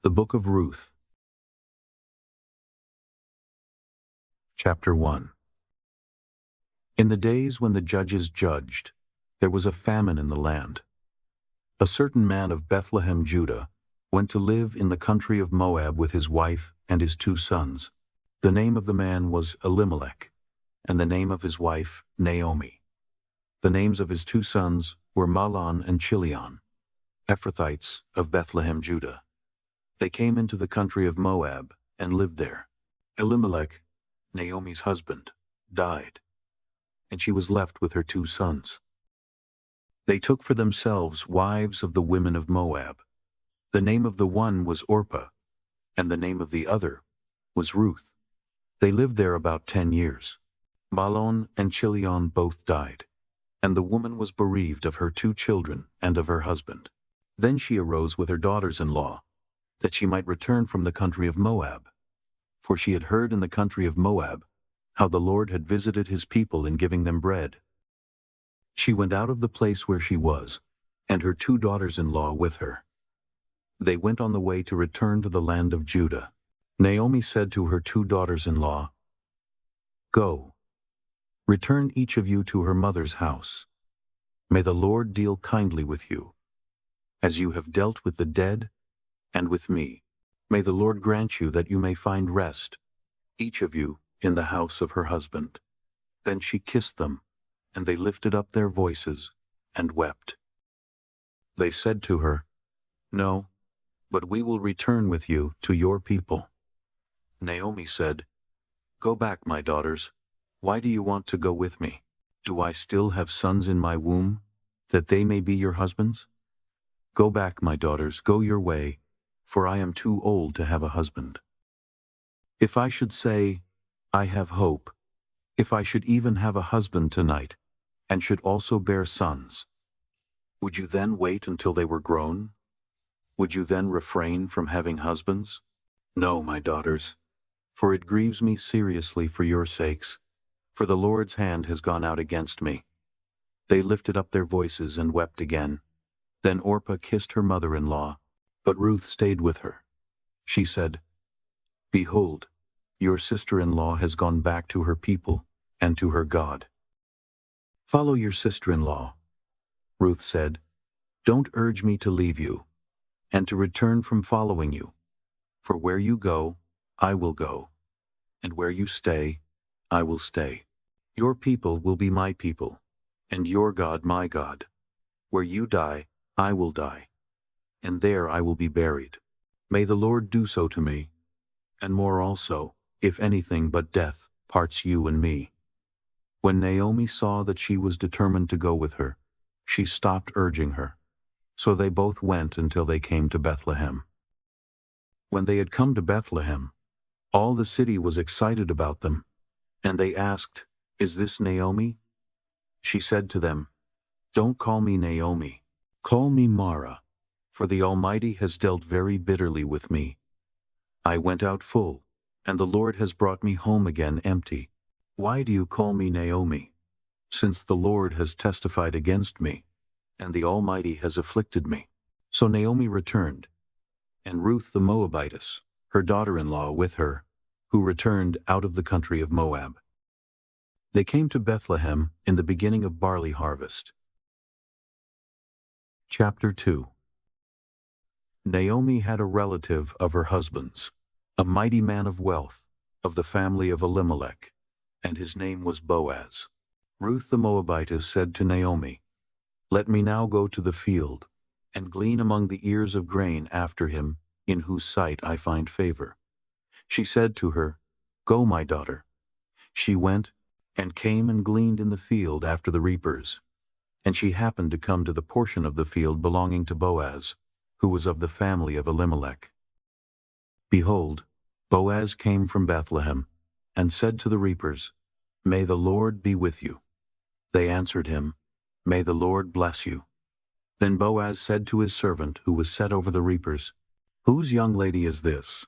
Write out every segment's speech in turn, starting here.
The Book of Ruth. Chapter 1. In the days when the judges judged, there was a famine in the land. A certain man of Bethlehem, Judah, went to live in the country of Moab with his wife and his 2 sons. The name of the man was Elimelech, and the name of his wife Naomi. The names of his 2 sons were Mahlon and Chilion, Ephrathites of Bethlehem, Judah. They came into the country of Moab and lived there. Elimelech, Naomi's husband, died, and she was left with her 2 sons. They took for themselves wives of the women of Moab. The name of the one was Orpah, and the name of the other was Ruth. They lived there about 10 years. Mahlon and Chilion both died, and the woman was bereaved of her 2 children and of her husband. Then she arose with her daughters-in-law, that she might return from the country of Moab. For she had heard in the country of Moab how the Lord had visited his people in giving them bread. She went out of the place where she was, and her 2 daughters-in-law with her. They went on the way to return to the land of Judah. Naomi said to her 2 daughters-in-law, "Go, return each of you to her mother's house. May the Lord deal kindly with you, as you have dealt with the dead and with me. May the Lord grant you that you may find rest, each of you in the house of her husband." Then she kissed them, and they lifted up their voices and wept. They said to her, "No, but we will return with you to your people." Naomi said, "Go back, my daughters. Why do you want to go with me? Do I still have sons in my womb, that they may be your husbands? Go back, my daughters, go your way, for I am too old to have a husband. If I should say, I have hope, if I should even have a husband tonight, and should also bear sons, would you then wait until they were grown? Would you then refrain from having husbands? No, my daughters, for it grieves me seriously for your sakes, for the Lord's hand has gone out against me." They lifted up their voices and wept again. Then Orpah kissed her mother-in-law, but Ruth stayed with her. She said, "Behold, your sister-in-law has gone back to her people and to her God." "Follow your sister-in-law," Ruth said. "Don't urge me to leave you, and to return from following you. For where you go, I will go, and where you stay, I will stay. Your people will be my people, and your God my God. Where you die, I will die, and there I will be buried. May the Lord do so to me, and more also, if anything but death parts you and me." When Naomi saw that she was determined to go with her, she stopped urging her. So they both went until they came to Bethlehem. When they had come to Bethlehem, all the city was excited about them, and they asked, "Is this Naomi?" She said to them, "Don't call me Naomi. Call me Mara, for the Almighty has dealt very bitterly with me. I went out full, and the Lord has brought me home again empty. Why do you call me Naomi? Since the Lord has testified against me, and the Almighty has afflicted me." So Naomi returned, and Ruth the Moabitess, her daughter-in-law, with her, who returned out of the country of Moab. They came to Bethlehem in the beginning of barley harvest. Chapter 2. Naomi had a relative of her husband's, a mighty man of wealth, of the family of Elimelech, and his name was Boaz. Ruth the Moabitess said to Naomi, "Let me now go to the field, and glean among the ears of grain after him, in whose sight I find favor." She said to her, "Go, my daughter." She went, and came and gleaned in the field after the reapers. And she happened to come to the portion of the field belonging to Boaz, who was of the family of Elimelech. Behold, Boaz came from Bethlehem, and said to the reapers, "May the Lord be with you." They answered him, "May the Lord bless you." Then Boaz said to his servant who was set over the reapers, "Whose young lady is this?"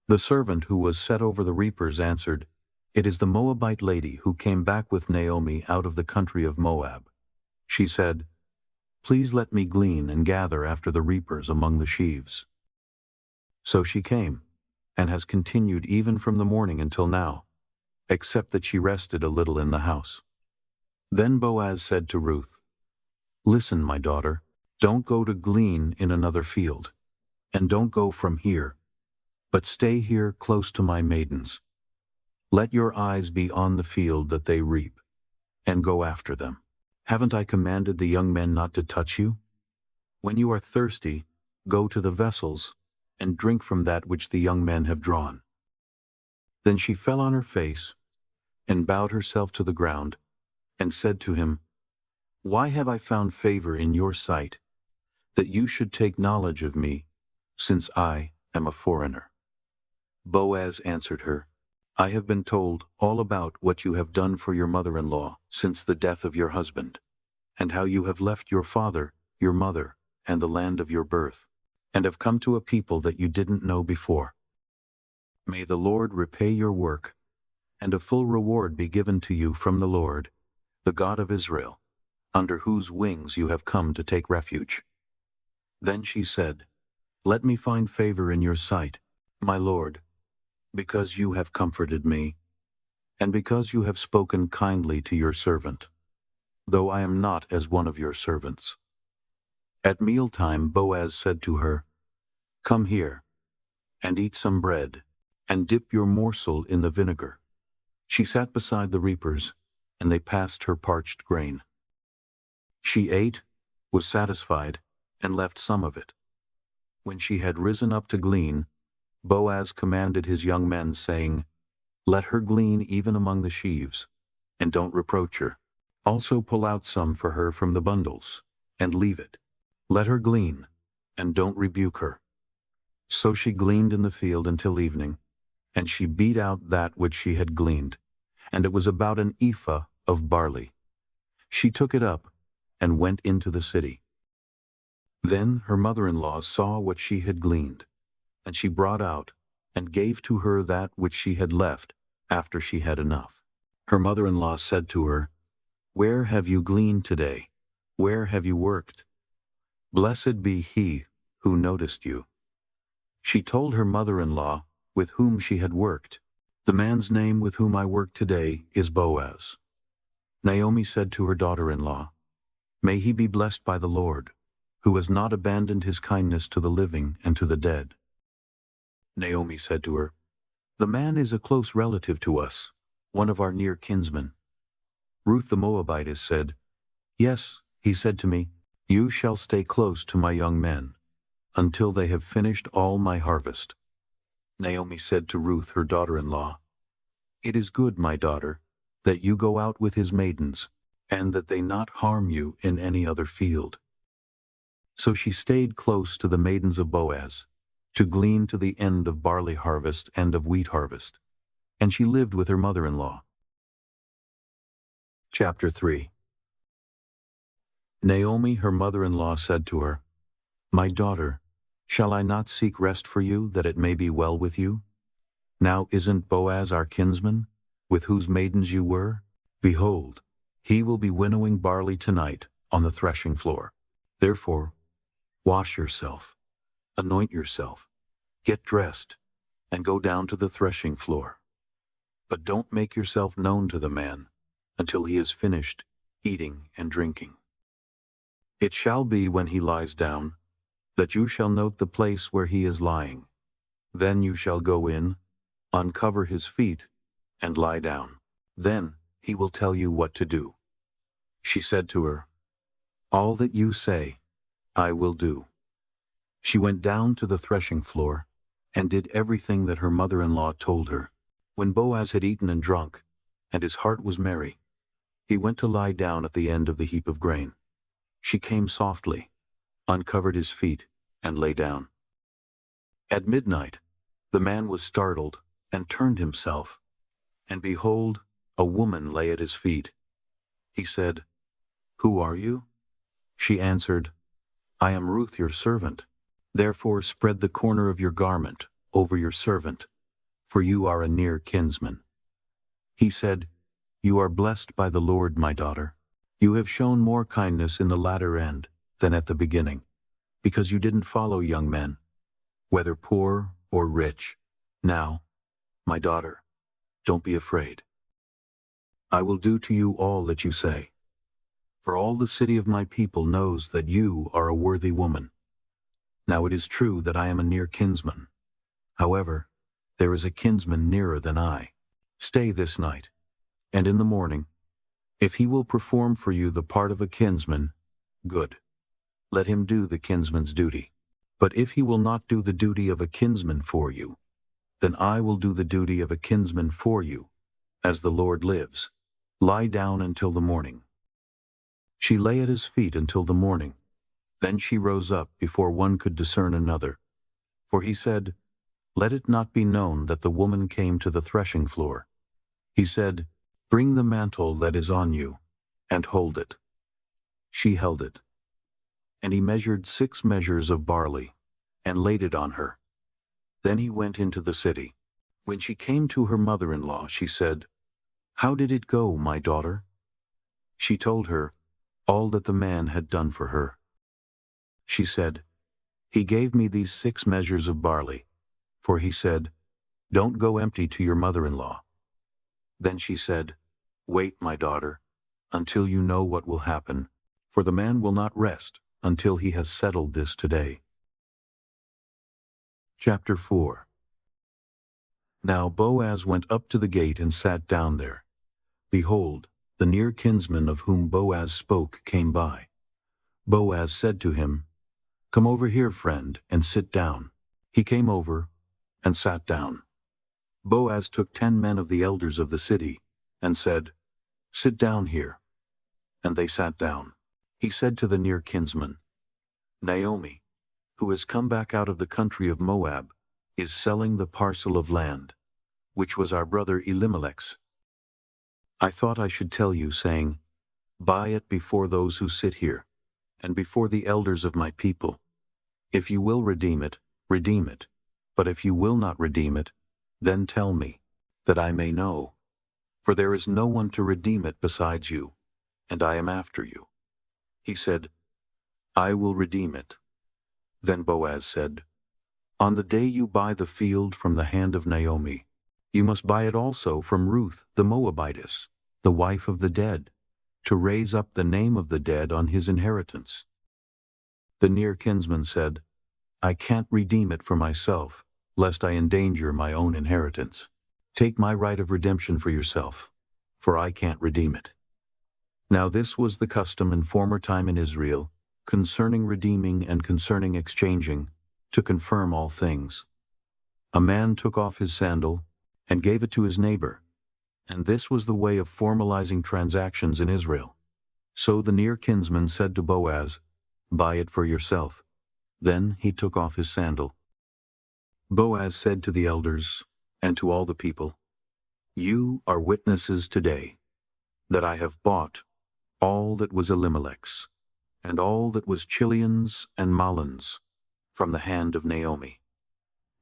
The servant who was set over the reapers answered, "It is the Moabite lady who came back with Naomi out of the country of Moab." She said, "Please let me glean and gather after the reapers among the sheaves." So she came, and has continued even from the morning until now, except that she rested a little in the house. Then Boaz said to Ruth, "Listen, my daughter, don't go to glean in another field, and don't go from here, but stay here close to my maidens. Let your eyes be on the field that they reap, and go after them. Haven't I commanded the young men not to touch you? When you are thirsty, go to the vessels, and drink from that which the young men have drawn." Then she fell on her face, and bowed herself to the ground, and said to him, "Why have I found favor in your sight, that you should take knowledge of me, since I am a foreigner?" Boaz answered her, "I have been told all about what you have done for your mother-in-law since the death of your husband, and how you have left your father, your mother, and the land of your birth, and have come to a people that you didn't know before. May the Lord repay your work, and a full reward be given to you from the Lord, the God of Israel, under whose wings you have come to take refuge." Then she said, "Let me find favor in your sight, my Lord, because you have comforted me, and because you have spoken kindly to your servant, though I am not as one of your servants." At mealtime Boaz said to her, "Come here, and eat some bread, and dip your morsel in the vinegar." She sat beside the reapers, and they passed her parched grain. She ate, was satisfied, and left some of it. When she had risen up to glean, Boaz commanded his young men, saying, "Let her glean even among the sheaves, and don't reproach her. Also pull out some for her from the bundles, and leave it. Let her glean, and don't rebuke her." So she gleaned in the field until evening, and she beat out that which she had gleaned, and it was about an ephah of barley. She took it up, and went into the city. Then her mother-in-law saw what she had gleaned, and she brought out, and gave to her that which she had left after she had enough. Her mother-in-law said to her, "Where have you gleaned today? Where have you worked? Blessed be he who noticed you." She told her mother-in-law with whom she had worked, "The man's name with whom I work today is Boaz." Naomi said to her daughter-in-law, "May he be blessed by the Lord, who has not abandoned his kindness to the living and to the dead." Naomi said to her, "The man is a close relative to us, one of our near kinsmen." Ruth the Moabitess said, "Yes, he said to me, 'You shall stay close to my young men, until they have finished all my harvest.'" Naomi said to Ruth her daughter-in-law, "It is good, my daughter, that you go out with his maidens, and that they not harm you in any other field." So she stayed close to the maidens of Boaz, to glean to the end of barley harvest and of wheat harvest, and she lived with her mother-in-law. Chapter 3. Naomi her mother-in-law said to her, "My daughter, shall I not seek rest for you, that it may be well with you? Now isn't Boaz our kinsman, with whose maidens you were? Behold, he will be winnowing barley tonight on the threshing floor. Therefore, wash yourself, anoint yourself, get dressed, and go down to the threshing floor. But don't make yourself known to the man until he has finished eating and drinking. It shall be when he lies down, that you shall note the place where he is lying. Then you shall go in, uncover his feet, and lie down. Then he will tell you what to do." She said to her, "All that you say, I will do." She went down to the threshing floor, and did everything that her mother-in-law told her. When Boaz had eaten and drunk, and his heart was merry, he went to lie down at the end of the heap of grain. She came softly, uncovered his feet, and lay down. At midnight, the man was startled, and turned himself, and behold, a woman lay at his feet. He said, "Who are you?" She answered, "I am Ruth your servant. Therefore spread the corner of your garment over your servant, for you are a near kinsman." He said, "You are blessed by the Lord, my daughter. You have shown more kindness in the latter end than at the beginning, because you didn't follow young men, whether poor or rich. Now, my daughter, don't be afraid. I will do to you all that you say. For all the city of my people knows that you are a worthy woman. Now it is true that I am a near kinsman. However, there is a kinsman nearer than I. Stay this night, and in the morning, if he will perform for you the part of a kinsman, good. Let him do the kinsman's duty. But if he will not do the duty of a kinsman for you, then I will do the duty of a kinsman for you, as the Lord lives. Lie down until the morning. She lay at his feet until the morning. Then she rose up before one could discern another. For he said, Let it not be known that the woman came to the threshing floor. He said, Bring the mantle that is on you, and hold it. She held it. And he measured 6 measures of barley, and laid it on her. Then he went into the city. When she came to her mother-in-law, she said, How did it go, my daughter? She told her all that the man had done for her. She said, He gave me these 6 measures of barley, for he said, Don't go empty to your mother-in-law. Then she said, Wait, my daughter, until you know what will happen, for the man will not rest until he has settled this today. Chapter 4. Now Boaz went up to the gate and sat down there. Behold, the near kinsman of whom Boaz spoke came by. Boaz said to him, Come over here, friend, and sit down. He came over and sat down. Boaz took 10 men of the elders of the city and said, Sit down here. And they sat down. He said to the near kinsman, Naomi, who has come back out of the country of Moab, is selling the parcel of land, which was our brother Elimelech's. I thought I should tell you, saying, Buy it before those who sit here, and before the elders of my people. If you will redeem it, redeem it. But if you will not redeem it, then tell me, that I may know. For there is no one to redeem it besides you, and I am after you. He said, I will redeem it. Then Boaz said, On the day you buy the field from the hand of Naomi, you must buy it also from Ruth the Moabitess, the wife of the dead, to raise up the name of the dead on his inheritance. The near kinsman said, I can't redeem it for myself, lest I endanger my own inheritance. Take my right of redemption for yourself, for I can't redeem it. Now this was the custom in former time in Israel, concerning redeeming and concerning exchanging, to confirm all things. A man took off his sandal and gave it to his neighbor, and this was the way of formalizing transactions in Israel. So the near kinsman said to Boaz, Buy it for yourself. Then he took off his sandal. Boaz said to the elders and to all the people, You are witnesses today that I have bought all that was Elimelech's, and all that was Chilion's and Mahlon's, from the hand of Naomi.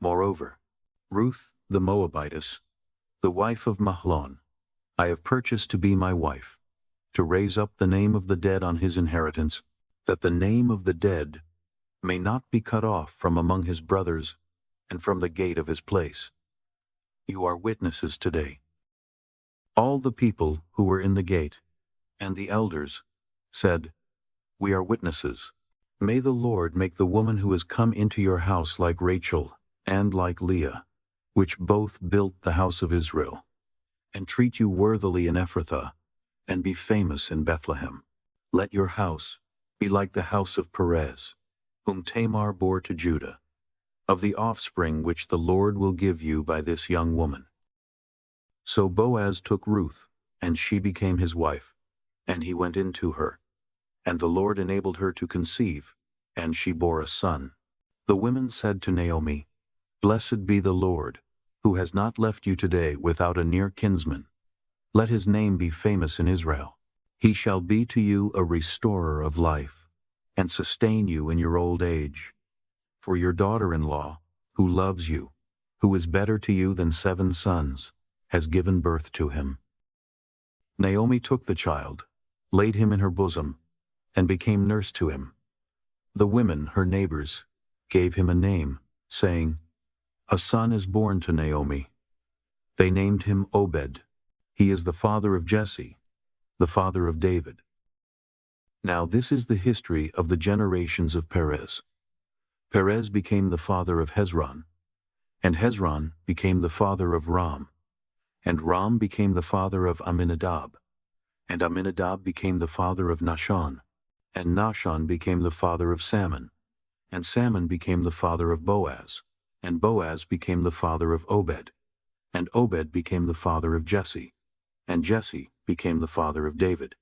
Moreover, Ruth the Moabitess, the wife of Mahlon, I have purchased to be my wife, to raise up the name of the dead on his inheritance, that the name of the dead may not be cut off from among his brothers and from the gate of his place. You are witnesses today. All the people who were in the gate, and the elders, said, We are witnesses. May the Lord make the woman who has come into your house like Rachel and like Leah, which both built the house of Israel, and treat you worthily in Ephrathah, and be famous in Bethlehem. Let your house be like the house of Perez, whom Tamar bore to Judah, of the offspring which the Lord will give you by this young woman. So Boaz took Ruth, and she became his wife, and he went in to her. And the Lord enabled her to conceive, and she bore a son. The women said to Naomi, Blessed be the Lord, who has not left you today without a near kinsman. Let his name be famous in Israel. He shall be to you a restorer of life, and sustain you in your old age. For your daughter-in-law, who loves you, who is better to you than 7 sons, has given birth to him. Naomi took the child, laid him in her bosom, and became nurse to him. The women, her neighbors, gave him a name, saying, A son is born to Naomi. They named him Obed. He is the father of Jesse, the father of David. Now this is the history of the generations of Perez. Perez became the father of Hezron, and Hezron became the father of Ram, and Ram became the father of Amminadab, and Amminadab became the father of Nahshon, and Nahshon became the father of Salmon, and Salmon became the father of Boaz, and Boaz became the father of Obed, and Obed became the father of Jesse, and Jesse became the father of David.